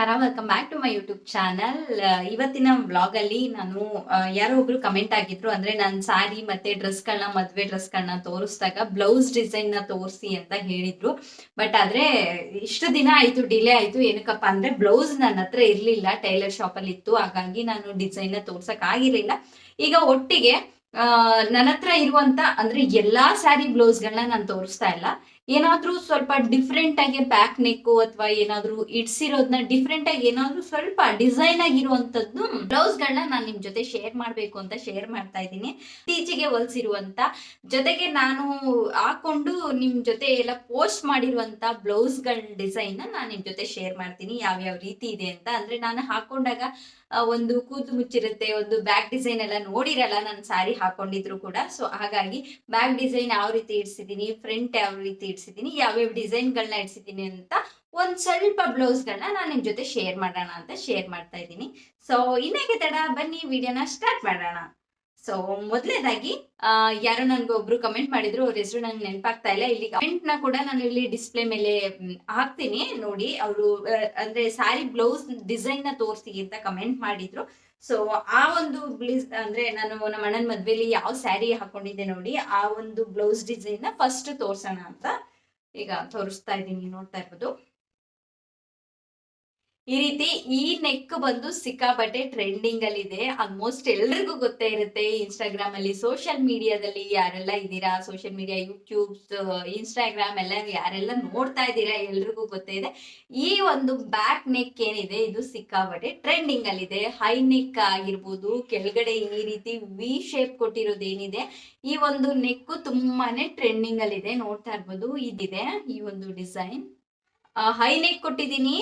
ನಮಸ್ಕಾರ, welcome back to my YouTube channel. ಇವತ್ತಿನ vlog ಅಲ್ಲಿ ನಾನು ಯಾರೋ ಒಬ್ರು ಕಮೆಂಟ್ ಆಗಿದ್ರು, ಅಂದ್ರೆ ನನ್ನ ಸಾರಿ ಮತ್ತೆ ಡ್ರೆಸ್ಗಳನ್ನ, ಮದ್ವೆ ಡ್ರೆಸ್ಗಳನ್ನ ತೋರಿಸಿದಾಗ ಬ್ಲೌಸ್ ಡಿಸೈನ್ ನ ತೋರಿಸಿ ಅಂತ ಹೇಳಿದ್ರು. ಬಟ್ ಆದ್ರೆ ಇಷ್ಟು ದಿನ ಆಯ್ತು, ಡಿಲೇ ಆಯ್ತು. ಏನಕ್ಕಪ್ಪ ಅಂದ್ರೆ ಬ್ಲೌಸ್ ನನ್ನ ಹತ್ರ ಇರ್ಲಿಲ್ಲ, ಟೈಲರ್ ಶಾಪ್ ಅಲ್ಲಿ ಇತ್ತು. ಹಾಗಾಗಿ ನಾನು ಡಿಸೈನ್ ನ ತೋರ್ಸಕ್ ಆಗಿರ್ಲಿಲ್ಲ. ಈಗ ಒಟ್ಟಿಗೆ ನನ್ನ ಹತ್ರ ಇರುವಂತ ಅಂದ್ರೆ ಎಲ್ಲಾ ಸ್ಯಾರಿ ಬ್ಲೌಸ್ಗಳನ್ನ ನಾನು ತೋರಿಸ್ತಾ ಇಲ್ಲ. ಏನಾದ್ರೂ ಸ್ವಲ್ಪ ಡಿಫ್ರೆಂಟ್ ಆಗಿ ಬ್ಯಾಕ್ ನೆಕ್ ಅಥವಾ ಏನಾದ್ರೂ ಇಡ್ಸಿರೋದನ್ನ ಡಿಫ್ರೆಂಟ್ ಆಗಿ ಏನಾದ್ರೂ ಸ್ವಲ್ಪ ಡಿಸೈನ್ ಆಗಿರುವಂತದ್ದು ಬ್ಲೌಸ್ ಗಳನ್ನ ನಾನು ನಿಮ್ ಜೊತೆ ಶೇರ್ ಮಾಡ್ಬೇಕು ಅಂತ ಶೇರ್ ಮಾಡ್ತಾ ಇದ್ದೀನಿ. ಇತ್ತೀಚೆಗೆ ಹೊಲ್ಸಿರುವಂತ, ಜೊತೆಗೆ ನಾನು ಹಾಕೊಂಡು ನಿಮ್ ಜೊತೆ ಎಲ್ಲ ಪೋಸ್ಟ್ ಮಾಡಿರುವಂತ ಬ್ಲೌಸ್ ಗಳ ಡಿಸೈನ್ ನಾನು ನಿಮ್ ಜೊತೆ ಶೇರ್ ಮಾಡ್ತೀನಿ, ಯಾವ್ಯಾವ ರೀತಿ ಇದೆ ಅಂತ. ಅಂದ್ರೆ ನಾನು ಹಾಕೊಂಡಾಗ ಒಂದು ಕೂದಲು ಮುಚ್ಚಿರುತ್ತೆ, ಒಂದು ಬ್ಯಾಕ್ ಡಿಸೈನ್ ಎಲ್ಲ ನೋಡಿರಲ್ಲ ನಾನು ಸ್ಯಾರಿ ಹಾಕೊಂಡಿದ್ರು ಕೂಡ. ಸೊ ಹಾಗಾಗಿ ಬ್ಯಾಕ್ ಡಿಸೈನ್ ಯಾವ ರೀತಿ ಇಡ್ಸಿದೀನಿ, ಫ್ರಂಟ್ ಯಾವ ರೀತಿ ಇಡ್ಸಿದೀನಿ, ಯಾವ್ಯಾವ ಡಿಸೈನ್ ಗಳನ್ನ ಇಡ್ಸಿದೀನಿ ಅಂತ ಒಂದ್ ಸ್ವಲ್ಪ ಬ್ಲೌಸ್ ಗಳನ್ನ ನಾನು ನಿಮ್ ಜೊತೆ ಶೇರ್ ಮಾಡೋಣ ಅಂತ ಶೇರ್ ಮಾಡ್ತಾ ಇದ್ದೀನಿ. ಸೊ ಇನ್ನೇಕೆ ತಡ, ಬನ್ನಿ ವಿಡಿಯೋನ ಸ್ಟಾರ್ಟ್ ಮಾಡೋಣ. ಸೊ ಮೊದಲನೇದಾಗಿ ಯಾರೋ ನನ್ಗೆ ಒಬ್ರು ಕಮೆಂಟ್ ಮಾಡಿದ್ರು, ಅವ್ರ ಹೆಸರು ನಂಗೆ ನೆನಪಾಗ್ತಾ ಇಲ್ಲ. ಇಲ್ಲಿ ಕಮೆಂಟ್ ನ ಕೂಡ ನಾನು ಇಲ್ಲಿ ಡಿಸ್ಪ್ಲೇ ಮೇಲೆ ಹಾಕ್ತೀನಿ ನೋಡಿ. ಅವರು ಅಂದ್ರೆ ಸ್ಯಾರಿ ಬ್ಲೌಸ್ ಡಿಸೈನ್ ನ ತೋರಿಸಿ ಅಂತ ಕಮೆಂಟ್ ಮಾಡಿದ್ರು. ಸೊ ಆ ಒಂದು ಅಂದ್ರೆ ನಾನು ನಮ್ಮ ಅಣ್ಣನ ಮದ್ವೆಲಿ ಯಾವ ಸ್ಯಾರಿ ಹಾಕೊಂಡಿದ್ದೆ ನೋಡಿ, ಆ ಒಂದು ಬ್ಲೌಸ್ ಡಿಸೈನ್ ನ ಫಸ್ಟ್ ತೋರ್ಸೋಣ ಅಂತ ಈಗ ತೋರಿಸ್ತಾ ಇದ್ದೀನಿ. ನೋಡ್ತಾ ಇರ್ಬೋದು, ಈ ರೀತಿ ಈ ನೆಕ್ ಬಂದು ಸಿಕ್ಕಾಪಟ್ಟೆ ಟ್ರೆಂಡಿಂಗ್ ಅಲ್ಲಿ ಇದೆ. ಆಲ್ಮೋಸ್ಟ್ ಎಲ್ರಿಗೂ ಗೊತ್ತೇ ಇರುತ್ತೆ. ಇನ್ಸ್ಟಾಗ್ರಾಮ್ ಅಲ್ಲಿ, ಸೋಷಿಯಲ್ ಮೀಡಿಯಾದಲ್ಲಿ ಯಾರೆಲ್ಲ ಇದ್ದೀರಾ, ಸೋಷಿಯಲ್ ಮೀಡಿಯಾ, ಯೂಟ್ಯೂಬ್, ಇನ್ಸ್ಟಾಗ್ರಾಮ್ ಎಲ್ಲ ಯಾರೆಲ್ಲ ನೋಡ್ತಾ ಇದ್ದೀರಾ ಎಲ್ರಿಗೂ ಗೊತ್ತೇ ಇದೆ. ಈ ಒಂದು ಬ್ಯಾಕ್ ನೆಕ್ ಏನಿದೆ ಇದು ಸಿಕ್ಕಾಪಟ್ಟೆ ಟ್ರೆಂಡಿಂಗ್ ಅಲ್ಲಿ ಇದೆ. ಹೈ ನೆಕ್ ಆಗಿರ್ಬೋದು, ಕೆಳಗಡೆ ಈ ರೀತಿ ವಿ ಶೇಪ್ ಕೊಟ್ಟಿರೋದೇನಿದೆ, ಈ ಒಂದು ನೆಕ್ ತುಂಬಾನೇ ಟ್ರೆಂಡಿಂಗ್ ಅಲ್ಲಿ ಇದೆ. ನೋಡ್ತಾ ಇರ್ಬೋದು, ಇದಿದೆ ಈ ಒಂದು ಡಿಸೈನ್. ಹೈ ನೆಕ್ ಕೊಟ್ಟಿದ್ದೀನಿ,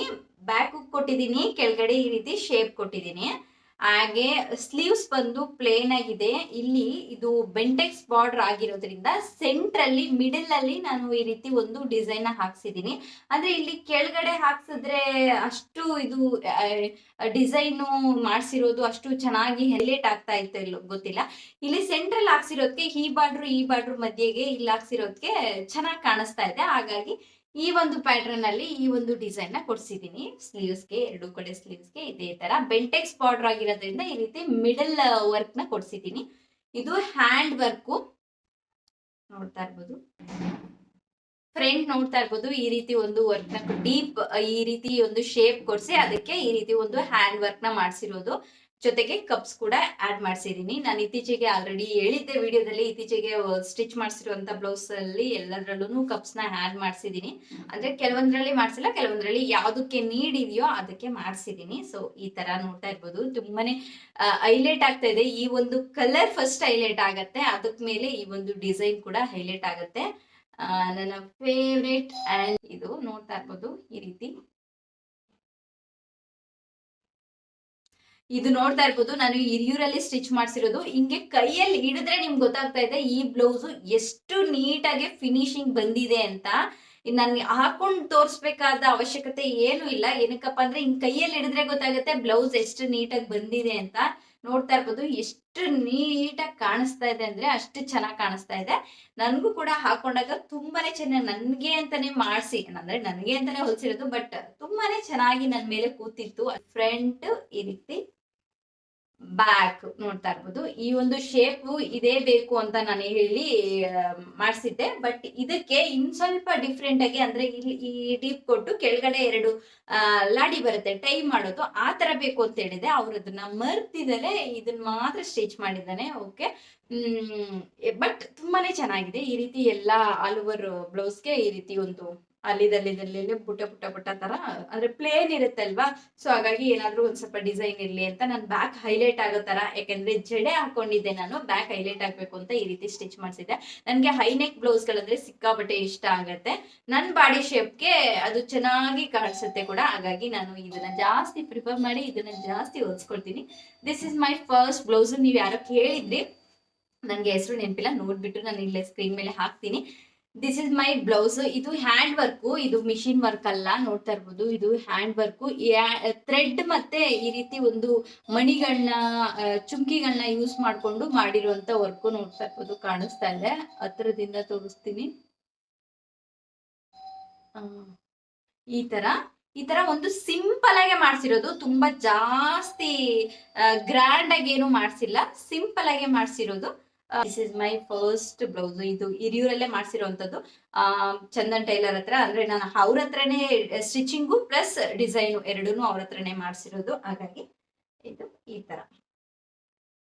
ಬ್ಯಾಕ್ ಕೊಟ್ಟಿದ್ದೀನಿ, ಕೆಳಗಡೆ ಈ ರೀತಿ ಶೇಪ್ ಕೊಟ್ಟಿದ್ದೀನಿ. ಹಾಗೆ ಸ್ಲೀವ್ಸ್ ಬಂದು ಪ್ಲೇನ್ ಆಗಿದೆ. ಇಲ್ಲಿ ಇದು ಬೆಂಟೆಕ್ಸ್ ಬಾರ್ಡರ್ ಆಗಿರೋದ್ರಿಂದ ಸೆಂಟ್ರಲ್ಲಿ ಮಿಡಲ್ ಅಲ್ಲಿ ನಾನು ಈ ರೀತಿ ಒಂದು ಡಿಸೈನ್ ಹಾಕ್ಸಿದೀನಿ. ಅಂದ್ರೆ ಇಲ್ಲಿ ಕೆಳಗಡೆ ಹಾಕ್ಸಿದ್ರೆ ಅಷ್ಟು ಇದು ಡಿಸೈನು ಮಾಡ್ಸಿರೋದು ಅಷ್ಟು ಚೆನ್ನಾಗಿ ಹೈಲೈಟ್ ಆಗ್ತಾ ಇತ್ತು ಇಲ್ಲೋ ಗೊತ್ತಿಲ್ಲ. ಇಲ್ಲಿ ಸೆಂಟ್ರಲ್ ಹಾಕ್ಸಿರೋದಕ್ಕೆ ಈ ಬಾರ್ಡ್ರು ಮಧ್ಯೆಗೆ ಇಲ್ಲಿ ಹಾಕ್ಸಿರೋದಕ್ಕೆ ಚೆನ್ನಾಗಿ ಕಾಣಿಸ್ತಾ ಇದೆ. ಹಾಗಾಗಿ ಈ ಒಂದು ಪ್ಯಾಟರ್ನ್ ಅಲ್ಲಿ ಈ ಒಂದು ಡಿಸೈನ್ ನ ಕೊಡ್ಸಿದೀನಿ. ಸ್ಲೀವ್ಸ್ಗೆ, ಎರಡು ಕಡೆ ಸ್ಲೀವ್ಸ್ಗೆ ಇದೇ ತರ ಬೆಂಟೆಕ್ಸ್ ಬಾರ್ಡರ್ ಆಗಿರೋದ್ರಿಂದ ಈ ರೀತಿ ಮಿಡಲ್ ವರ್ಕ್ ನ ಕೊಡ್ಸಿದೀನಿ. ಇದು ಹ್ಯಾಂಡ್ ವರ್ಕ್ ನೋಡ್ತಾ ಇರ್ಬೋದು. ಫ್ರಂಟ್ ನೋಡ್ತಾ ಇರ್ಬೋದು, ಈ ರೀತಿ ಒಂದು ವರ್ಕ್ ನ ಡೀಪ್ ಈ ರೀತಿ ಒಂದು ಶೇಪ್ ಕೊಡ್ಸಿ ಅದಕ್ಕೆ ಈ ರೀತಿ ಒಂದು ಹ್ಯಾಂಡ್ ವರ್ಕ್ ನ ಮಾಡ್ಸಿರೋದು. ಜೊತೆಗೆ ಕಪ್ಸ್ ಕೂಡ ಆಡ್ ಮಾಡ್ಸಿದೀನಿ. ನಾನು ಇತ್ತೀಚೆಗೆ ಆಲ್ರೆಡಿ ಹೇಳಿದ್ದೆ ವಿಡಿಯೋದಲ್ಲಿ, ಇತ್ತೀಚೆಗೆ ಸ್ಟಿಚ್ ಮಾಡಿಸಿರುವಂತ ಬ್ಲೌಸ್ ಅಲ್ಲಿ ಎಲ್ಲದರಲ್ಲೂ ಕಪ್ಸ್ ನ ಆಡ್ ಮಾಡ್ಸಿದೀನಿ. ಅಂದ್ರೆ ಕೆಲವೊಂದ್ರಲ್ಲಿ ಮಾಡ್ಸಿಲ್ಲ, ಕೆಲವೊಂದ್ರಲ್ಲಿ ಯಾವ್ದಕ್ಕೆ ನೀಡ್ ಇದೆಯೋ ಅದಕ್ಕೆ ಮಾಡ್ಸಿದೀನಿ. ಸೊ ಈ ತರ ನೋಡ್ತಾ ಇರ್ಬೋದು, ತುಂಬಾನೇ ಹೈಲೈಟ್ ಆಗ್ತಾ ಇದೆ. ಈ ಒಂದು ಕಲರ್ ಫಸ್ಟ್ ಹೈಲೈಟ್ ಆಗತ್ತೆ, ಅದಕ್ ಮೇಲೆ ಈ ಒಂದು ಡಿಸೈನ್ ಕೂಡ ಹೈಲೈಟ್ ಆಗತ್ತೆ. ನನ್ನ ಫೇವ್ರೇಟ್. ಅಂಡ್ ಇದು ನೋಡ್ತಾ ಇರ್ಬೋದು, ಈ ರೀತಿ ಇದು ನೋಡ್ತಾ ಇರ್ಬೋದು, ನಾನು ಹಿರಿಯೂರಲ್ಲಿ ಸ್ಟಿಚ್ ಮಾಡ್ಸಿರೋದು. ಹಿಂಗೆ ಕೈಯಲ್ಲಿ ಹಿಡಿದ್ರೆ ನಿಮ್ಗೆ ಗೊತ್ತಾಗ್ತಾ ಇದೆ ಈ ಬ್ಲೌಸ್ ಎಷ್ಟು ನೀಟಾಗಿ ಫಿನಿಶಿಂಗ್ ಬಂದಿದೆ ಅಂತ. ನನ್ಗೆ ಹಾಕೊಂಡು ತೋರಿಸ್ಬೇಕಾದ ಅವಶ್ಯಕತೆ ಏನು ಇಲ್ಲ. ಏನಕ್ಕಪ್ಪ ಅಂದ್ರೆ ಹಿಂಗ್ ಕೈಯಲ್ಲಿ ಹಿಡಿದ್ರೆ ಗೊತ್ತಾಗುತ್ತೆ ಬ್ಲೌಸ್ ಎಷ್ಟು ನೀಟಾಗಿ ಬಂದಿದೆ ಅಂತ. ನೋಡ್ತಾ ಇರ್ಬೋದು, ಎಷ್ಟು ನೀಟಾಗಿ ಕಾಣಿಸ್ತಾ ಇದೆ ಅಂದ್ರೆ ಅಷ್ಟು ಚೆನ್ನಾಗಿ ಕಾಣಿಸ್ತಾ ಇದೆ. ನನ್ಗೂ ಕೂಡ ಹಾಕೊಂಡಾಗ ತುಂಬಾನೇ ಚೆನ್ನಾಗಿ, ನನ್ಗೆ ಅಂತಾನೆ ಮಾಡ್ಸಿ, ಅಂದ್ರೆ ನನ್ಗೆ ಅಂತಾನೆ ಹೊಲ್ಸಿರೋದು, ಬಟ್ ತುಂಬಾನೇ ಚೆನ್ನಾಗಿ ನನ್ ಮೇಲೆ ಕೂತಿತ್ತು. ಫ್ರಂಟ್ ಈ ರೀತಿ, ಬ್ಯಾಕ್ ನೋಡ್ತಾ ಇರ್ಬೋದು, ಈ ಒಂದು ಶೇಪ್ ಇದೇ ಬೇಕು ಅಂತ ನಾನು ಹೇಳಿ ಮಾಡಿಸಿದ್ದೆ. ಬಟ್ ಇದಕ್ಕೆ ಇನ್ ಸ್ವಲ್ಪ ಡಿಫ್ರೆಂಟ್ ಆಗಿ, ಅಂದ್ರೆ ಇಲ್ಲಿ ಈ ಡೀಪ್ ಕೊಟ್ಟು ಕೆಳಗಡೆ ಎರಡು ಲಾಡಿ ಬರುತ್ತೆ ಟೈ ಮಾಡೋದು, ಆ ತರ ಬೇಕು ಅಂತ ಹೇಳಿದೆ. ಅವ್ರು ಅದನ್ನ ಮರ್ತಿದ್ದಾರೆ, ಇದನ್ನ ಮಾತ್ರ ಸ್ಟಿಚ್ ಮಾಡಿದ್ದಾನೆ. ಓಕೆ, ಬಟ್ ತುಂಬಾನೇ ಚೆನ್ನಾಗಿದೆ. ಈ ರೀತಿ ಎಲ್ಲಾ ಆಲ್ ಓವರ್ ಬ್ಲೌಸ್ಗೆ ಈ ರೀತಿ ಒಂದು ಅಲ್ಲಿದಲ್ಲಿ ಪುಟ್ಟ ತರ, ಅಂದ್ರೆ ಪ್ಲೇನ್ ಇರುತ್ತೆ ಅಲ್ವಾ. ಸೊ ಹಾಗಾಗಿ ಏನಾದ್ರೂ ಒಂದ್ ಸ್ವಲ್ಪ ಡಿಸೈನ್ ಇರ್ಲಿ ಅಂತ ನಾನು ಬ್ಯಾಕ್ ಹೈಲೈಟ್ ಆಗೋ ತರ, ಯಾಕಂದ್ರೆ ಜಡೆ ಹಾಕೊಂಡಿದ್ದೆ ನಾನು, ಬ್ಯಾಕ್ ಹೈಲೈಟ್ ಆಗ್ಬೇಕು ಅಂತ ಈ ರೀತಿ ಸ್ಟಿಚ್ ಮಾಡಿಸಿದ್ದೆ. ನನ್ಗೆ ಹೈ ನೆಕ್ ಬ್ಲೌಸ್ ಗಳಂದ್ರೆ ಸಿಕ್ಕಾಪಟ್ಟೆ ಇಷ್ಟ ಆಗತ್ತೆ. ನನ್ ಬಾಡಿ ಶೇಪ್ಗೆ ಅದು ಚೆನ್ನಾಗಿ ಕಾಣಿಸುತ್ತೆ ಕೂಡ. ಹಾಗಾಗಿ ನಾನು ಇದನ್ನ ಜಾಸ್ತಿ ಪ್ರಿಫರ್ ಮಾಡಿ ಇದನ್ನ ಜಾಸ್ತಿ ಹೊಲ್ಸ್ಕೊಳ್ತೀನಿ. This is my first blouse. ನೀವ್ ಯಾರೋ ಕೇಳಿದ್ರಿ, ನನ್ಗೆ ಹೆಸರು ನೆನಪಿಲ್ಲ, ನೋಡ್ಬಿಟ್ಟು ನಾನು ಇಲ್ಲೇ ಸ್ಕ್ರೀನ್ ಮೇಲೆ ಹಾಕ್ತೀನಿ. This is my blouse. ಇದು ಹ್ಯಾಂಡ್ ವರ್ಕ್, ಇದು ಮಿಷಿನ್ ವರ್ಕ್ ಅಲ್ಲ. ನೋಡ್ತಾ ಇರ್ಬೋದು, ಇದು ಹ್ಯಾಂಡ್ ವರ್ಕ್. ಥ್ರೆಡ್ ಮತ್ತೆ ಈ ರೀತಿ ಒಂದು ಮಣಿಗಳನ್ನ, ಚುಮ್ಕಿಗಳನ್ನ ಯೂಸ್ ಮಾಡ್ಕೊಂಡು ಮಾಡಿರುವಂತ ವರ್ಕ್ ನೋಡ್ತಾ ಇರ್ಬೋದು. ಕಾಣಿಸ್ತಾ ಇದೆ, ಹತ್ರದಿಂದ ತೋರಿಸ್ತೀನಿ. ಈ ತರ ಈ ತರ ಒಂದು ಸಿಂಪಲ್ ಆಗಿ ಮಾಡ್ಸಿರೋದು, ತುಂಬಾ ಜಾಸ್ತಿ ಗ್ರ್ಯಾಂಡ್ ಆಗಿ ಏನು ಮಾಡ್ಸಿಲ್ಲ, ಸಿಂಪಲ್ ಆಗಿ ಮಾಡ್ಸಿರೋದು. This is my first blouse. ಇದು ಹಿರಿಯೂರಲ್ಲೇ ಮಾಡ್ಸಿರೋಂಥದ್ದು, ಚಂದನ್ ಟೈಲರ್ ಹತ್ರ. ಅಂದ್ರೆ ನಾನು ಅವ್ರ ಹತ್ರನೇ ಸ್ಟಿಚಿಂಗು ಪ್ಲಸ್ ಡಿಸೈನು ಎರಡೂನು ಅವ್ರ ಹತ್ರನೇ ಮಾಡ್ಸಿರೋದು. ಹಾಗಾಗಿ ಇದು ಈ ತರ.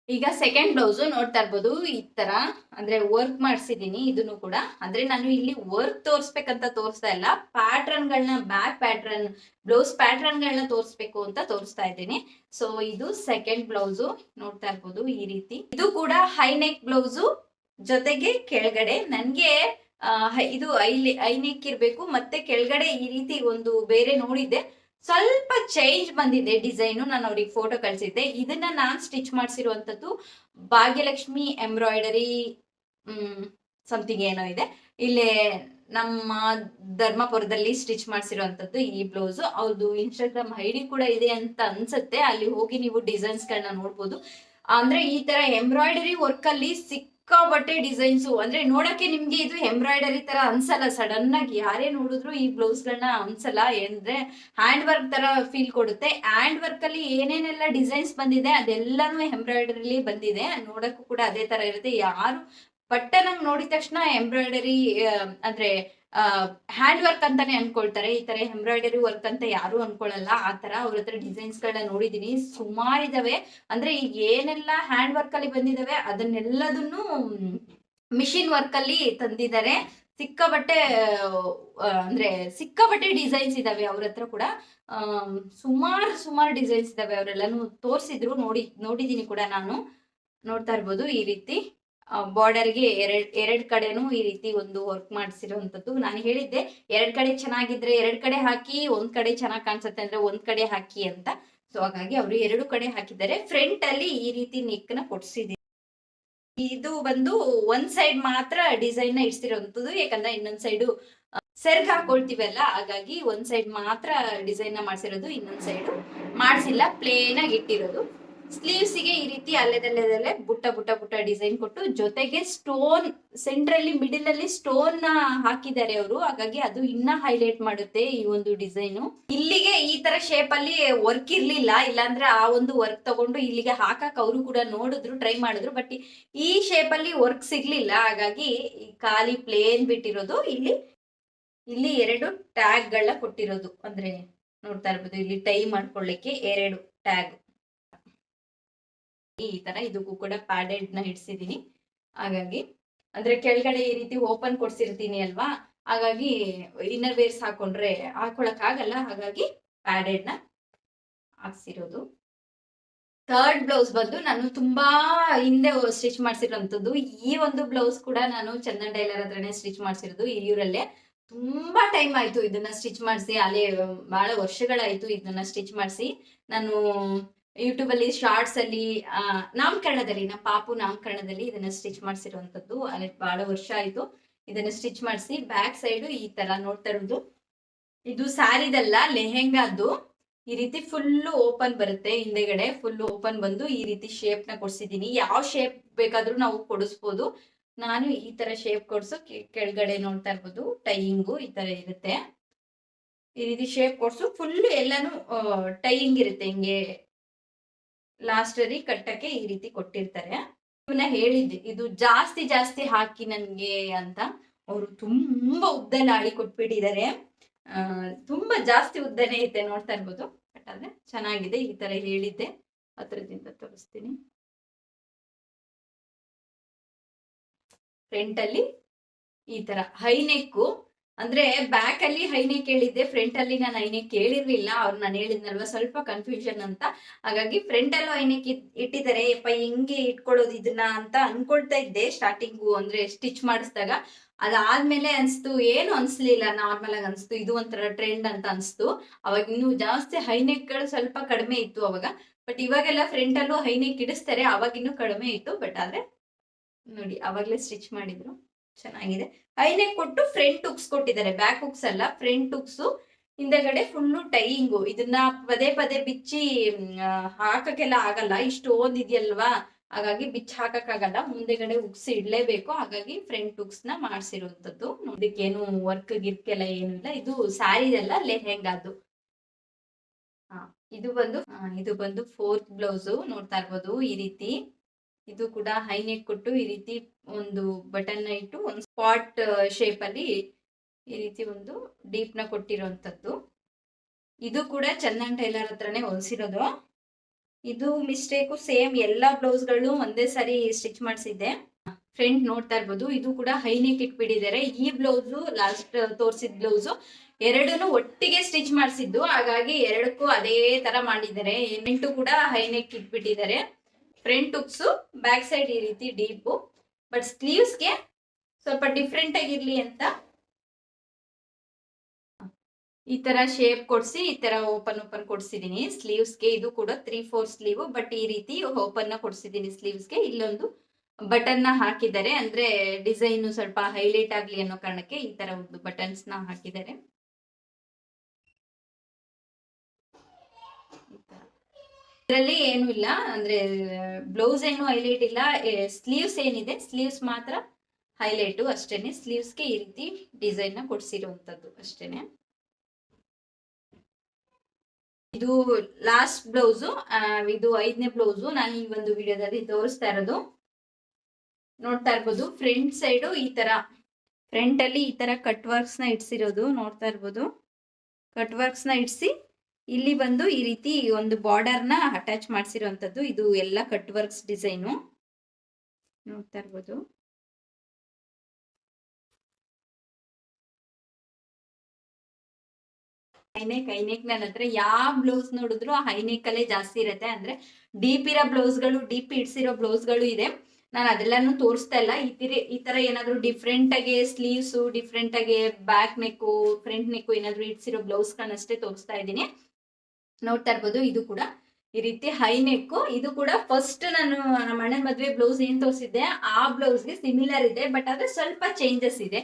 ಈಗ ಸೆಕೆಂಡ್ ಬ್ಲೌಸ್ ನೋಡ್ತಾ ಇರ್ಬೋದು, ಈ ತರ ಅಂದ್ರೆ ವರ್ಕ್ ಮಾಡ್ಸಿದೀನಿ. ಇದನ್ನು ಕೂಡ ಅಂದ್ರೆ ನಾನು ಇಲ್ಲಿ ವರ್ಕ್ ತೋರ್ಸ್ಬೇಕಂತ ತೋರಿಸ್ತಾ ಇಲ್ಲ, ಪ್ಯಾಟ್ರನ್ ಗಳನ್ನ, ಬ್ಯಾಕ್ ಪ್ಯಾಟ್ರನ್, ಬ್ಲೌಸ್ ಪ್ಯಾಟ್ರನ್ ಗಳನ್ನ ತೋರಿಸ್ಬೇಕು ಅಂತ ತೋರಿಸ್ತಾ ಇದ್ದೀನಿ. ಸೊ ಇದು ಸೆಕೆಂಡ್ ಬ್ಲೌಸ್ ನೋಡ್ತಾ ಇರ್ಬೋದು ಈ ರೀತಿ. ಇದು ಕೂಡ ಹೈ ನೆಕ್ ಬ್ಲೌಸ್, ಜೊತೆಗೆ ಕೆಳಗಡೆ ನನ್ಗೆ ಇದು ಐ ನೆಕ್ ಇರ್ಬೇಕು, ಮತ್ತೆ ಕೆಳಗಡೆ ಈ ರೀತಿ ಒಂದು ಬೇರೆ ನೋಡಿದ್ದೆ, ಸ್ವಲ್ಪ ಚೇಂಜ್ ಬಂದಿದೆ ಡಿಸೈನು. ನಾನು ಅವ್ರಿಗೆ ಫೋಟೋ ಕಳ್ಸಿದ್ದೆ. ಇದನ್ನ ನಾನ್ ಸ್ಟಿಚ್ ಮಾಡಿಸಿರುವಂತದ್ದು ಭಾಗ್ಯಲಕ್ಷ್ಮಿ ಎಂಬ್ರಾಯ್ಡರಿ ಸಮಥಿಂಗ್ ಏನೋ ಇದೆ, ಇಲ್ಲೇ ನಮ್ಮ ಧರ್ಮಪುರದಲ್ಲಿ ಸ್ಟಿಚ್ ಮಾಡಿಸಿರುವಂತದ್ದು ಈ ಬ್ಲೌಸ್. ಅವ್ರದ್ದು ಇನ್ಸ್ಟಾಗ್ರಾಮ್ ಐಡಿ ಕೂಡ ಇದೆ ಅಂತ ಅನ್ಸುತ್ತೆ, ಅಲ್ಲಿ ಹೋಗಿ ನೀವು ಡಿಸೈನ್ಸ್ ಗಳನ್ನ ನೋಡ್ಬೋದು. ಅಂದ್ರೆ ಈ ತರ ಎಂಬ್ರಾಯ್ಡರಿ ವರ್ಕ್ ಅಲ್ಲಿ ಸಿಕ್ಕಾಪಟ್ಟೆ ಡಿಸೈನ್ಸ್, ಅಂದ್ರೆ ನೋಡಕ್ಕೆ ನಿಮ್ಗೆ ಇದು ಎಂಬ್ರಾಯ್ಡರಿ ತರ ಅನ್ಸಲ್ಲ. ಸಡನ್ ಆಗಿ ಯಾರೇ ನೋಡಿದ್ರು ಈ ಬ್ಲೌಸ್ ಗಳನ್ನ ಅನ್ಸಲ್ಲ, ಅಂದ್ರೆ ಹ್ಯಾಂಡ್ ವರ್ಕ್ ತರ ಫೀಲ್ ಕೊಡುತ್ತೆ. ಹ್ಯಾಂಡ್ ವರ್ಕ್ ಅಲ್ಲಿ ಏನೇನೆಲ್ಲ ಡಿಸೈನ್ಸ್ ಬಂದಿದೆ ಅದೆಲ್ಲಾನು ಎಂಬ್ರಾಯ್ಡರಿ ಬಂದಿದೆ, ನೋಡಕ್ಕೂ ಕೂಡ ಅದೇ ತರ ಇರುತ್ತೆ. ಯಾರು ಬಟ್ಟೆ ನಂಗೆ ನೋಡಿದ ತಕ್ಷಣ ಎಂಬ್ರಾಯ್ಡರಿ ಅಂದ್ರೆ ಹ್ಯಾಂಡ್ ವರ್ಕ್ ಅಂತಾನೆ ಅನ್ಕೊಳ್ತಾರೆ, ಈ ತರ ಎಂಬ್ರಾಯ್ಡರಿ ವರ್ಕ್ ಅಂತ ಯಾರು ಅನ್ಕೊಳ್ಳಲ್ಲ. ಆ ತರ ಅವ್ರ ಹತ್ರ ಡಿಸೈನ್ಸ್ ಗಳನ್ನ ನೋಡಿದೀನಿ, ಸುಮಾರಿದಾವೆ. ಅಂದ್ರೆ ಈಗ ಏನೆಲ್ಲ ಹ್ಯಾಂಡ್ ವರ್ಕ್ ಅಲ್ಲಿ ಬಂದಿದಾವೆ ಅದನ್ನೆಲ್ಲದನ್ನು ಮಿಷಿನ್ ವರ್ಕ್ ಅಲ್ಲಿ ತಂದಿದ್ದಾರೆ. ಸಿಕ್ಕಾಬಟ್ಟೆ ಅಂದ್ರೆ ಸಿಕ್ಕಾಬಟ್ಟೆ ಡಿಸೈನ್ಸ್ ಇದಾವೆ ಅವ್ರ ಹತ್ರ ಕೂಡ. ಸುಮಾರು ಡಿಸೈನ್ಸ್ ಇದಾವೆ, ಅವರೆಲ್ಲಾನು ತೋರಿಸಿದ್ರು, ನೋಡಿದೀನಿ ಕೂಡ ನಾನು. ನೋಡ್ತಾ ಇರ್ಬೋದು ಈ ರೀತಿ ಬಾರ್ಡರ್ಗೆ ಎರಡ್ ಕಡೆನೂ ಈ ರೀತಿ ಒಂದು ವರ್ಕ್ ಮಾಡಿಸಿರುವಂತದ್ದು. ನಾನು ಹೇಳಿದ್ದೆ ಎರಡ್ ಕಡೆ ಚೆನ್ನಾಗಿದ್ರೆ ಎರಡ್ ಕಡೆ ಹಾಕಿ, ಒಂದ್ ಕಡೆ ಚೆನ್ನಾಗಿ ಕಾಣಿಸುತ್ತೆ ಅಂದ್ರೆ ಒಂದ್ ಕಡೆ ಹಾಕಿ ಅಂತ. ಸೊ ಹಾಗಾಗಿ ಅವರು ಎರಡು ಕಡೆ ಹಾಕಿದ್ದಾರೆ. ಫ್ರಂಟ್ ಅಲ್ಲಿ ಈ ರೀತಿ ನೆಕ್ ನ ಕೊಡ್ಸಿದೀನಿ. ಇದು ಬಂದು ಒಂದ್ ಸೈಡ್ ಮಾತ್ರ ಡಿಸೈನ್ ನ ಇಡ್ಸಿರೋಂಥದ್ದು, ಯಾಕಂದ್ರೆ ಇನ್ನೊಂದ್ ಸೈಡು ಸೆರ್ಗ್ ಹಾಕೊಳ್ತೀವಲ್ಲ, ಹಾಗಾಗಿ ಒಂದ್ ಸೈಡ್ ಮಾತ್ರ ಡಿಸೈನ್ ನ ಮಾಡ್ಸಿರೋದು, ಇನ್ನೊಂದ್ ಸೈಡ್ ಮಾಡ್ಸಿಲ್ಲ, ಪ್ಲೇನ್ ಆಗಿ ಇಟ್ಟಿರೋದು. ಸ್ಲೀವ್ಸ್ ಗೆ ಈ ರೀತಿ ಅಲ್ಲೆದಲ್ಲೇ ಬುಟ್ಟ ಡಿಸೈನ್ ಕೊಟ್ಟು, ಜೊತೆಗೆ ಸ್ಟೋನ್ ಸೆಂಟ್ರಲ್ಲಿ ಮಿಡಿಲ್ ಅಲ್ಲಿ ಸ್ಟೋನ್ ನ ಹಾಕಿದ್ದಾರೆ ಅವರು, ಹಾಗಾಗಿ ಅದು ಇನ್ನ ಹೈಲೈಟ್ ಮಾಡುತ್ತೆ ಈ ಒಂದು ಡಿಸೈನ್. ಇಲ್ಲಿಗೆ ಈ ತರ ಶೇಪ್ ಅಲ್ಲಿ ವರ್ಕ್ ಇರ್ಲಿಲ್ಲ, ಇಲ್ಲಾಂದ್ರೆ ಆ ಒಂದು ವರ್ಕ್ ತಗೊಂಡು ಇಲ್ಲಿಗೆ ಹಾಕಕ್ ಅವರು ಕೂಡ ನೋಡಿದ್ರು, ಟ್ರೈ ಮಾಡಿದ್ರು. ಬಟ್ ಈ ಶೇಪ್ ಅಲ್ಲಿ ವರ್ಕ್ ಸಿಗ್ಲಿಲ್ಲ, ಹಾಗಾಗಿ ಖಾಲಿ ಪ್ಲೇನ್ ಬಿಟ್ಟಿರೋದು. ಇಲ್ಲಿ ಎರಡು ಟ್ಯಾಗ್ ಗಳನ್ನ ಕೊಟ್ಟಿರೋದು, ಅಂದ್ರೆ ನೋಡ್ತಾ ಇರ್ಬೋದು ಇಲ್ಲಿ ಟೈ ಮಾಡ್ಕೊಳ್ಳಿಕ್ಕೆ ಎರಡು ಟ್ಯಾಗ್. ಈ ತರ ಇದಕ್ಕೂ ಕೂಡ ಪ್ಯಾಡೆಡ್ ನ ಇಡ್ಸಿದೀನಿ. ಹಾಗಾಗಿ ಅಂದ್ರೆ ಕೆಳಗಡೆ ಈ ರೀತಿ ಓಪನ್ ಕೊಡ್ಸಿರ್ತೀನಿ ಅಲ್ವಾ, ಹಾಗಾಗಿ ಇನ್ನರ್ ವೇರ್ಸ್ ಹಾಕೊಳಕ್ ಆಗಲ್ಲ, ಹಾಗಾಗಿ ಪ್ಯಾಡೆಡ್ ನ ಹಾಕ್ಸಿರೋದು. ಥರ್ಡ್ ಬ್ಲೌಸ್ ಬಂದು ನಾನು ತುಂಬಾ ಹಿಂದೆ ಸ್ಟಿಚ್ ಮಾಡ್ಸಿರೋಂಥದ್ದು. ಈ ಒಂದು ಬ್ಲೌಸ್ ಕೂಡ ನಾನು ಚಂದನ್ ಟೈಲರ್ ಹತ್ರನೇ ಸ್ಟಿಚ್ ಮಾಡ್ಸಿರೋದು, ಹಿರಿಯೂರಲ್ಲೇ. ತುಂಬಾ ಟೈಮ್ ಆಯ್ತು ಇದನ್ನ ಸ್ಟಿಚ್ ಮಾಡಿಸಿ, ಅಲ್ಲಿ ಬಹಳ ವರ್ಷಗಳಾಯ್ತು ಇದನ್ನ ಸ್ಟಿಚ್ ಮಾಡಿಸಿ. ನಾನು ಯೂಟ್ಯೂಬ್ ಅಲ್ಲಿ ಶಾರ್ಟ್ಸ್ ಅಲ್ಲಿ ನಾಮಕರಣದಲ್ಲಿ, ನಮ್ಮ ಪಾಪು ನಾಮಕರಣದಲ್ಲಿ ಇದನ್ನ ಸ್ಟಿಚ್ ಮಾಡಿಸಿರುವಂತದ್ದು. ಅಲ್ಲಿ ಬಹಳ ವರ್ಷ ಆಯ್ತು ಇದನ್ನ ಸ್ಟಿಚ್ ಮಾಡಿಸಿ. ಬ್ಯಾಕ್ ಸೈಡ್ ಈ ತರ ನೋಡ್ತಾ ಇರೋದು, ಇದು ಸ್ಯಾರಿದಲ್ಲ, ಲೆಹೆಂಗಾದ್ದು. ಈ ರೀತಿ ಫುಲ್ ಓಪನ್ ಬರುತ್ತೆ, ಹಿಂದೆಗಡೆ ಫುಲ್ ಓಪನ್ ಬಂದು ಈ ರೀತಿ ಶೇಪ್ ನ ಕೊಡ್ಸಿದೀನಿ. ಯಾವ ಶೇಪ್ ಬೇಕಾದ್ರೂ ನಾವು ಕೊಡಿಸ್ಬೋದು. ನಾನು ಈ ತರ ಶೇಪ್ ಕೊಡ್ಸು, ಕೆಳಗಡೆ ನೋಡ್ತಾ ಇರ್ಬೋದು ಟೈಯಿಂಗು ಈ ತರ ಇರುತ್ತೆ. ಈ ರೀತಿ ಶೇಪ್ ಕೊಡ್ಸು, ಫುಲ್ ಎಲ್ಲಾನು ಟೈಯಿಂಗ್ ಇರುತ್ತೆ, ಹಿಂಗೆ ಲಾಸ್ಟ್ ಅಲ್ಲಿ ಕಟ್ಟಕ್ಕೆ ಈ ರೀತಿ ಕೊಟ್ಟಿರ್ತಾರೆ. ಇವನ್ನ ಹೇಳಿದ್ದೆ ಇದು ಜಾಸ್ತಿ ಹಾಕಿ ನನ್ಗೆ ಅಂತ, ಅವರು ತುಂಬಾ ಉದ್ದನ ಆಡಿ ಕೊಟ್ಬಿಟ್ಟಿದ್ದಾರೆ. ತುಂಬಾ ಜಾಸ್ತಿ ಉದ್ದನೇ ಐತೆ, ನೋಡ್ತಾ ಇರ್ಬೋದು. ಬಟ್ ಆದ್ರೆ ಚೆನ್ನಾಗಿದೆ. ಈ ತರ ಹೇಳಿದ್ದೆ, ಹತ್ರದಿಂದ ತೋರಿಸ್ತೀನಿ. ಫ್ರಂಟ್ ಅಲ್ಲಿ ಈ ತರ ಹೈ ನೆಕ್, ಅಂದ್ರೆ ಬ್ಯಾಕ್ ಅಲ್ಲಿ ಹೈ ನೆಕ್ ಹೇಳಿದ್ದೆ, ಫ್ರಂಟ್ ಅಲ್ಲಿ ನಾನು ಹೈ ನೆಕ್ ಹೇಳಿರ್ಲಿಲ್ಲ. ಅವ್ರು ನಾನು ಹೇಳಿದ್ನಲ್ವಾ ಸ್ವಲ್ಪ ಕನ್ಫ್ಯೂಷನ್ ಅಂತ, ಹಾಗಾಗಿ ಫ್ರಂಟ್ ಅಲ್ಲೂ ಹೈ ನೆಕ್ ಇಟ್ಟಿದ್ದಾರೆ. ಯಪ್ಪ ಹೆಂಗೆ ಇಟ್ಕೊಳ್ಳೋದು ಇದನ್ನ ಅಂತ ಅನ್ಕೊಳ್ತಾ ಇದ್ದೆ ಸ್ಟಾರ್ಟಿಂಗು, ಅಂದ್ರೆ ಸ್ಟಿಚ್ ಮಾಡಿಸಿದಾಗ. ಅದಾದ್ಮೇಲೆ ಅನ್ಸ್ತು, ಏನು ಅನ್ಸ್ಲಿಲ್ಲ, ನಾರ್ಮಲ್ ಆಗಿ ಅನ್ಸ್ತು, ಇದು ಒಂಥರ ಟ್ರೆಂಡ್ ಅಂತ ಅನ್ಸ್ತು. ಅವಾಗ ಇನ್ನು ಜಾಸ್ತಿ ಹೈ ನೆಕ್ ಗಳು ಸ್ವಲ್ಪ ಕಡಿಮೆ ಇತ್ತು ಅವಾಗ. ಬಟ್ ಇವಾಗೆಲ್ಲ ಫ್ರಂಟ್ ಅಲ್ಲೂ ಹೈ ನೆಕ್ ಇಡಿಸ್ತಾರೆ, ಅವಾಗ ಇನ್ನೂ ಕಡಿಮೆ ಇತ್ತು. ಬಟ್ ಆದ್ರೆ ನೋಡಿ ಅವಾಗ್ಲೇ ಸ್ಟಿಚ್ ಮಾಡಿದ್ರು, ಚೆನ್ನಾಗಿದೆ. ಹೈ ನೆಕ್ ಕೊಟ್ಟು ಫ್ರಂಟ್ ಹುಕ್ಸ್ ಕೊಟ್ಟಿದ್ದಾರೆ, ಬ್ಯಾಕ್ ಹುಕ್ಸ್ ಅಲ್ಲ, ಫ್ರಂಟ್ ಹುಕ್ಸ್. ಹಿಂದಗಡೆ ಫುಲ್ಲು ಟೈಯಿಂಗು. ಇದನ್ನ ಪದೇ ಬಿಚ್ಚಿ ಹಾಕಕ್ಕೆಲ್ಲ ಆಗಲ್ಲ, ಇಷ್ಟು ಓದಿದ್ಯಲ್ವಾ, ಹಾಗಾಗಿ ಬಿಚ್ಚಿ ಹಾಕಕ್ಕಾಗಲ್ಲ. ಮುಂದೆಗಡೆ ಹುಕ್ಸ್ ಇಡ್ಲೇಬೇಕು, ಹಾಗಾಗಿ ಫ್ರಂಟ್ ಹುಕ್ಸ್ ನ ಮಾಡ್ಸಿರುವಂತದ್ದು. ಇದಕ್ಕೇನು ವರ್ಕ್ ಗಿರ್ಕ್ ಎಲ್ಲ ಏನು ಇಲ್ಲ. ಇದು ಸ್ಯಾರಿದೆಲ್ಲ ಲೆಹೆಂಗಾದ್ದು. ಇದು ಬಂದು ಫೋರ್ತ್ ಬ್ಲೌಸ್ ನೋಡ್ತಾ ಇರ್ಬೋದು ಈ ರೀತಿ. ಇದು ಕೂಡ ಹೈ ನೆಕ್ ಕೊಟ್ಟು ಈ ರೀತಿ ಒಂದು ಬಟನ್ ಇಟ್ಟು ಒಂದು ಸ್ಪಾಟ್ ಶೇಪ್ ಅಲ್ಲಿ ಈ ರೀತಿ ಒಂದು ಡೀಪ್ ನ ಕೊಟ್ಟಿರುವಂತದ್ದು. ಇದು ಕೂಡ ಚಂದನ್ ಟೈಲರ್ ಹತ್ರನೇ ಹೊಲ್ಸಿರೋದು. ಇದು ಮಿಸ್ಟೇಕು ಸೇಮ್ ಎಲ್ಲಾ ಬ್ಲೌಸ್ ಗಳು ಒಂದೇ ಸಾರಿ ಸ್ಟಿಚ್ ಮಾಡಿಸಿದ್ದೆ. ಫ್ರಂಟ್ ನೋಡ್ತಾ ಇರ್ಬೋದು, ಇದು ಕೂಡ ಹೈ ನೆಕ್ ಇಟ್ಬಿಟ್ಟಿದ್ದಾರೆ. ಈ ಬ್ಲೌಸ್ ಲಾಸ್ಟ್ ತೋರ್ಸಿದ ಬ್ಲೌಸ್ ಎರಡನ್ನು ಒಟ್ಟಿಗೆ ಸ್ಟಿಚ್ ಮಾಡಿಸಿದ್ದು, ಹಾಗಾಗಿ ಎರಡಕ್ಕೂ ಅದೇ ತರ ಮಾಡಿದ್ದಾರೆ. ಎಂಟು ಕೂಡ ಹೈ ನೆಕ್ ಇಟ್ಬಿಟ್ಟಿದ್ದಾರೆ. ಫ್ರಂಟ್ ಹುಕ್ಸ್, ಬ್ಯಾಕ್ ಸೈಡ್ ಈ ರೀತಿ ಡೀಪ್, ಬಟ್ ಸ್ಲೀವ್ಸ್ಗೆ ಸ್ವಲ್ಪ ಡಿಫ್ರೆಂಟ್ ಆಗಿರ್ಲಿ ಅಂತ ಈ ತರ ಶೇಪ್ ಕೊಡ್ಸಿ ಈ ತರ ಓಪನ್ ಕೊಡ್ಸಿದೀನಿ ಸ್ಲೀವ್ಸ್ಗೆ. ಇದು ಕೂಡ 3/4 ಸ್ಲೀವ್, ಬಟ್ ಈ ರೀತಿ ಓಪನ್ ನ ಕೊಡ್ಸಿದೀನಿ ಸ್ಲೀವ್ಸ್ಗೆ. ಇಲ್ಲೊಂದು ಬಟನ್ ನ ಹಾಕಿದ್ದಾರೆ, ಅಂದ್ರೆ ಡಿಸೈನ್ ಸ್ವಲ್ಪ ಹೈಲೈಟ್ ಆಗ್ಲಿ ಅನ್ನೋ ಕಾರಣಕ್ಕೆ ಈ ತರ ಒಂದು ಬಟನ್ಸ್ ನ ಹಾಕಿದ್ದಾರೆ. ಇದರಲ್ಲಿ ಏನು ಇಲ್ಲ, ಅಂದ್ರೆ ಬ್ಲೌಸ್ ಏನು ಹೈಲೈಟ್ ಇಲ್ಲ, ಸ್ಲೀವ್ಸ್ ಏನಿದೆ ಸ್ಲೀವ್ಸ್ ಮಾತ್ರ ಹೈಲೈಟ್ ಅಷ್ಟೇನೆ. ಸ್ಲೀವ್ಸ್ಗೆ ಈ ರೀತಿ ಡಿಸೈನ್ ನ ಕೊಡ್ಸಿರುವಂತದ್ದು ಅಷ್ಟೇನೆ. ಇದು ಲಾಸ್ಟ್ ಬ್ಲೌಸು, ಇದು 5ನೇ ಬ್ಲೌಸು ನಾನು ಈ ಒಂದು ವಿಡಿಯೋದಲ್ಲಿ ತೋರಿಸ್ತಾ ಇರೋದು. ನೋಡ್ತಾ ಇರ್ಬೋದು, ಫ್ರಂಟ್ ಸೈಡು ಈ ತರ ಫ್ರಂಟ್ ಅಲ್ಲಿ ಈ ತರ ಕಟ್ ವರ್ಕ್ಸ್ ನ ಇಡ್ಸಿರೋದು ನೋಡ್ತಾ ಇರ್ಬೋದು. ಕಟ್ ವರ್ಕ್ಸ್ ನ ಇಡ್ಸಿ ಇಲ್ಲಿ ಬಂದು ಈ ರೀತಿ ಒಂದು ಬಾರ್ಡರ್ ನ ಅಟ್ಯಾಚ್ ಮಾಡಿಸಿರುವಂತದ್ದು. ಇದು ಎಲ್ಲ ಕಟ್ ವರ್ಕ್ಸ್ ಡಿಸೈನು ನೋಡ್ತಾ ಇರ್ಬೋದು. ಹೈನೆಕ್ ನನ್ನ ಹತ್ರ ಯಾವ ಬ್ಲೌಸ್ ನೋಡಿದ್ರು ಆ ಹೈನೆಕ್ ಅಲ್ಲೇ ಜಾಸ್ತಿ ಇರುತ್ತೆ. ಅಂದ್ರೆ ಡೀಪ್ ಇರೋ ಬ್ಲೌಸ್ಗಳು, ಡೀಪ್ ಇಡ್ಸಿರೋ ಬ್ಲೌಸ್ಗಳು ಇದೆ. ನಾನು ಅದೆಲ್ಲಾನು ತೋರಿಸ್ತಾ ಇಲ್ಲ. ಈ ತರ ಏನಾದ್ರು ಡಿಫ್ರೆಂಟ್ ಆಗಿ ಸ್ಲೀವ್ಸ್, ಡಿಫ್ರೆಂಟ್ ಆಗಿ ಬ್ಯಾಕ್ ನೆಕ್, ಫ್ರಂಟ್ ನೆಕ್ ಏನಾದ್ರು ಇಡ್ಸಿರೋ ಬ್ಲೌಸ್ ಗಳನ್ನಷ್ಟೇ ತೋರಿಸ್ತಾ ಇದ್ದೀನಿ. ನೋಡ್ತಾ ಇರ್ಬೋದು, ಇದು ಕೂಡ ಈ ರೀತಿ ಹೈ ನೆಕ್. ಇದು ಕೂಡ ಫಸ್ಟ್ ನಾನು ನಮ್ಮ ಅಣ್ಣನ ಮದ್ವೆ ಬ್ಲೌಸ್ ಏನ್ ತೋರಿಸಿದ್ದೆ ಆ ಬ್ಲೌಸ್ಗೆ ಸಿಮಿಲರ್ ಇದೆ, ಬಟ್ ಆದ್ರೆ ಸ್ವಲ್ಪ ಚೇಂಜಸ್ ಇದೆ.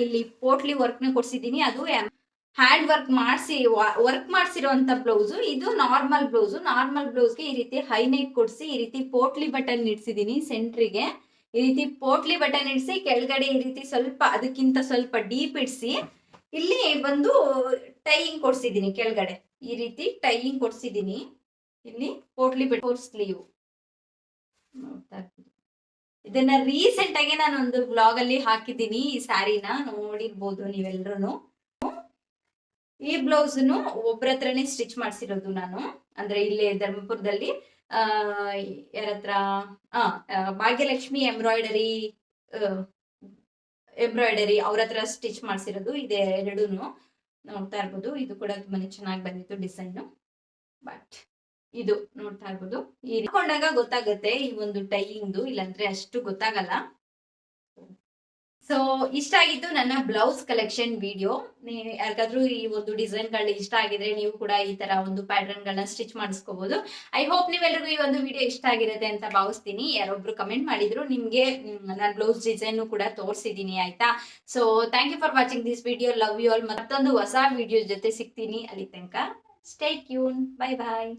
ಇಲ್ಲಿ ಪೋಟ್ಲಿ ವರ್ಕ್ ನ ಕೊಡ್ಸಿದೀನಿ. ಅದು ಹ್ಯಾಂಡ್ ವರ್ಕ್ ಮಾಡಿಸಿರುವಂತ ಬ್ಲೌಸ್. ಇದು ನಾರ್ಮಲ್ ಬ್ಲೌಸ್. ನಾರ್ಮಲ್ ಬ್ಲೌಸ್ಗೆ ಈ ರೀತಿ ಹೈ ನೆಕ್ ಕೊಡ್ಸಿ ಈ ರೀತಿ ಪೋಟ್ಲಿ ಬಟನ್ ಇಡ್ಸಿದೀನಿ ಸೆಂಟ್ರಿಗೆ. ಈ ರೀತಿ ಪೋಟ್ಲಿ ಬಟನ್ ಇಡ್ಸಿ ಕೆಳಗಡೆ ಈ ರೀತಿ ಸ್ವಲ್ಪ ಅದಕ್ಕಿಂತ ಸ್ವಲ್ಪ ಡೀಪ್ ಇಡ್ಸಿ ಇಲ್ಲಿ ಬಂದು ಟೈಯಿಂಗ್ ಕೊಡ್ಸಿದೀನಿ. ಕೆಳಗಡೆ ಈ ರೀತಿ ಟೈಯಿಂಗ್ ಕೊಡ್ಸಿದೀನಿ. ಇಲ್ಲಿ ಪೋಟ್ಲಿ ಬಟನ್ ಸ್ಲೀವ್ ನೋಡ್ತಾ ಇರ್ಬೋದು. ಇದನ್ನ ರೀಸೆಂಟ್ ಆಗಿ ನಾನು ಒಂದು ಬ್ಲಾಗ್ ಅಲ್ಲಿ ಹಾಕಿದ್ದೀನಿ. ಈ ಸ್ಯಾರಿನ ನೋಡಿರ್ಬೋದು ನೀವೆಲ್ರು. ಈ ಬ್ಲೌಸ್ ಒಬ್ರ ಹತ್ರನೇ ಸ್ಟಿಚ್ ಮಾಡಿಸಿರೋದು ನಾನು. ಅಂದ್ರೆ ಇಲ್ಲೇ ಧರ್ಮಪುರದಲ್ಲಿ ಯಾರತ್ರ ಭಾಗ್ಯಲಕ್ಷ್ಮಿ ಎಂಬ್ರಾಯ್ಡರಿ ಅವ್ರ ಹತ್ರ ಸ್ಟಿಚ್ ಮಾಡಿಸಿರೋದು. ಇದೆ ಎರಡೂನು ನೋಡ್ತಾ ಇರ್ಬೋದು. ಇದು ಕೂಡ ತುಂಬಾನೇ ಚೆನ್ನಾಗಿ ಬಂದಿತ್ತು ಡಿಸೈನ್. ಬಟ್ ಇದು ನೋಡ್ತಾ ಇರ್ಬೋದು, ಈ ಹಾಕೊಂಡಾಗ ಗೊತ್ತಾಗುತ್ತೆ ಈ ಒಂದು ಟೈಯಿಂಗ್ದು, ಇಲ್ಲಾಂದ್ರೆ ಅಷ್ಟು ಗೊತ್ತಾಗಲ್ಲ. ಸೊ ಇಷ್ಟ ಆಗಿದ್ದು ನನ್ನ ಬ್ಲೌಸ್ ಕಲೆಕ್ಷನ್ ವಿಡಿಯೋ. ಯಾರಿಗಾದ್ರೂ ಈ ಒಂದು ಡಿಸೈನ್ ಗಳು ಇಷ್ಟ ಆಗಿದ್ರೆ ನೀವು ಕೂಡ ಈ ತರ ಒಂದು ಪ್ಯಾಟರ್ನ್ ಗಳನ್ನ ಸ್ಟಿಚ್ ಮಾಡಿಸ್ಕೋಬಹುದು. ಐ ಹೋಪ್ ನೀವೆಲ್ಲರಿಗೂ ಈ ಒಂದು ವಿಡಿಯೋ ಇಷ್ಟ ಆಗಿರುತ್ತೆ ಅಂತ ಭಾವಿಸ್ತೀನಿ. ಯಾರೊಬ್ರು ಕಮೆಂಟ್ ಮಾಡಿದ್ರು ನಿಮ್ಗೆ ನಾನು ಬ್ಲೌಸ್ ಡಿಸೈನ್ ಕೂಡ ತೋರಿಸಿದೀನಿ, ಆಯ್ತಾ. So thank you for watching this video. Love you all. ಮತ್ತೊಂದು ಹೊಸ ವಿಡಿಯೋ ಜೊತೆ ಸಿಗ್ತೀನಿ. ಅಲ್ಲಿ ತನಕ ಸ್ಟೇ ಟ್ಯೂನ್. Bye bye.